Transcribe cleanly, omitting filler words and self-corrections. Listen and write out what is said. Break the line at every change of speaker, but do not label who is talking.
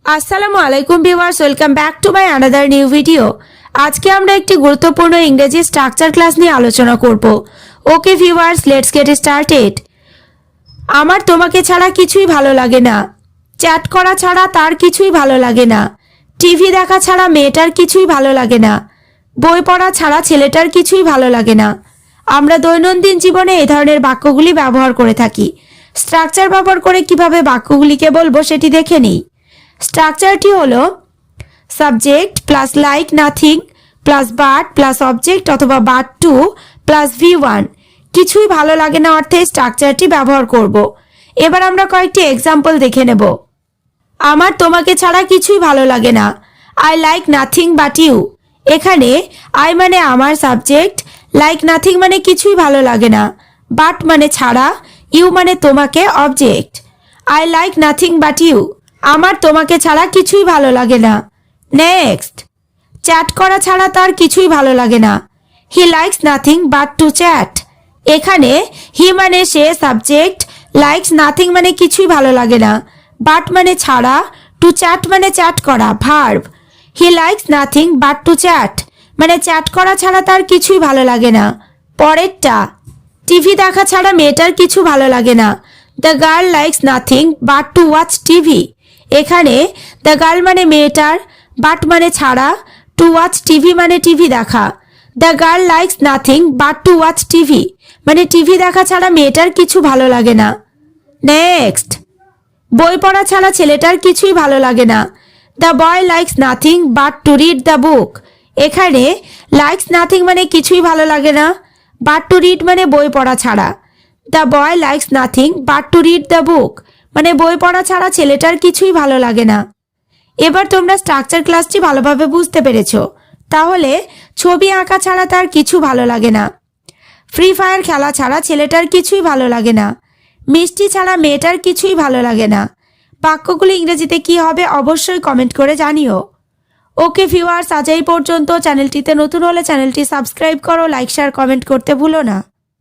আসসালামু আলাইকুম viewers, welcome back to my another new video. আজকে আমরা একটি গুরুত্বপূর্ণ ইংরেজি স্ট্রাকচার ক্লাস নিয়ে আলোচনা করব। Okay viewers, let's get started. আমার তোমাকে ছাড়া কিছুই ভালো লাগে না। চ্যাট করা ছাড়া তার কিছুই ভালো লাগে না। টিভি দেখা ছাড়া মেয়েটার কিছুই ভালো লাগে না। বই পড়া ছাড়া ছেলেটার কিছুই ভালো লাগে না। আমরা দৈনন্দিন জীবনে এই ধরনের বাক্যগুলি ব্যবহার করে থাকি। স্ট্রাকচার ব্যবহার করে কিভাবে বাক্যগুলিকে বলবো সেটি দেখে নিই। স্ট্রাকচারটি হলো subject plus like nothing plus but plus object অথবা বাট টু প্লাস V1। কিছুই ভালো লাগে না অর্থে স্ট্রাকচারটি ব্যবহার করব। এবার আমরা কয়েকটি এক্সাম্পল দেখে নেব। আমার তোমাকে ছাড়া কিছুই ভালো লাগে না। I like nothing but you. এখানে আই মানে আমার সাবজেক্ট, লাইক নাথিং মানে কিছুই ভালো লাগে না, বাট মানে ছাড়া, ইউ মানে তোমাকে object. I like nothing but you. আমার তোমাকে ছাড়া কিছুই ভালো লাগে না। নেক্সট, চ্যাট করা ছাড়া তার কিছুই ভালো লাগে না। He likes nothing but two chat. এখানে হি মানে সে সাবজেক্ট, লাইকস নাথিং মানে কিছুই ভালো লাগে না, বাট মানে ছাড়া, টু চ্যাট মানে চ্যাট করা, verb. He likes nothing but two chat মানে চ্যাট করা ছাড়া তার কিছুই ভালো লাগে না। পরেরটা, টিভি দেখা ছাড়া মেয়েটার কিছু ভালো লাগে না। The girl likes nothing but to watch TV. এখানে দ্য গার্ল মানে মেয়েটার, বাট মানে ছাড়া, টু ওয়াচ টিভি মানে টিভি দেখা। The girl likes nothing but to watch TV মানে টিভি দেখা ছাড়া মেয়েটার কিছু ভালো লাগে না। নেক্সট, বই পড়া ছাড়া ছেলেটার কিছুই ভালো লাগে না। The boy likes nothing but to read the book. এখানে লাইকস নাথিং মানে কিছুই ভালো লাগে না, বাট টু রিড মানে বই পড়া ছাড়া। The boy likes nothing but to read the book মানে বই পড়া ছাড়া ছেলেটার কিছুই ভালো লাগে না। এবার তোমরা স্ট্রাকচার ক্লাসটি ভালোভাবে বুঝতে পেরেছো। তাহলে ছবি আঁকা ছাড়া তার কিছু ভালো লাগে না। ফ্রি ফায়ার খেলা ছাড়া ছেলেটার কিছুই ভালো লাগে না। মিষ্টি ছাড়া মেয়েটার কিছুই ভালো লাগে না। বাক্যগুলি ইংরেজিতে কি হবে অবশ্যই কমেন্ট করে জানিও। ওকে ভিউয়ার্স, আজ এই পর্যন্ত। চ্যানেলটিতে নতুন হলে চ্যানেলটি সাবস্ক্রাইব করো, লাইক শেয়ার কমেন্ট করতে ভুলো না।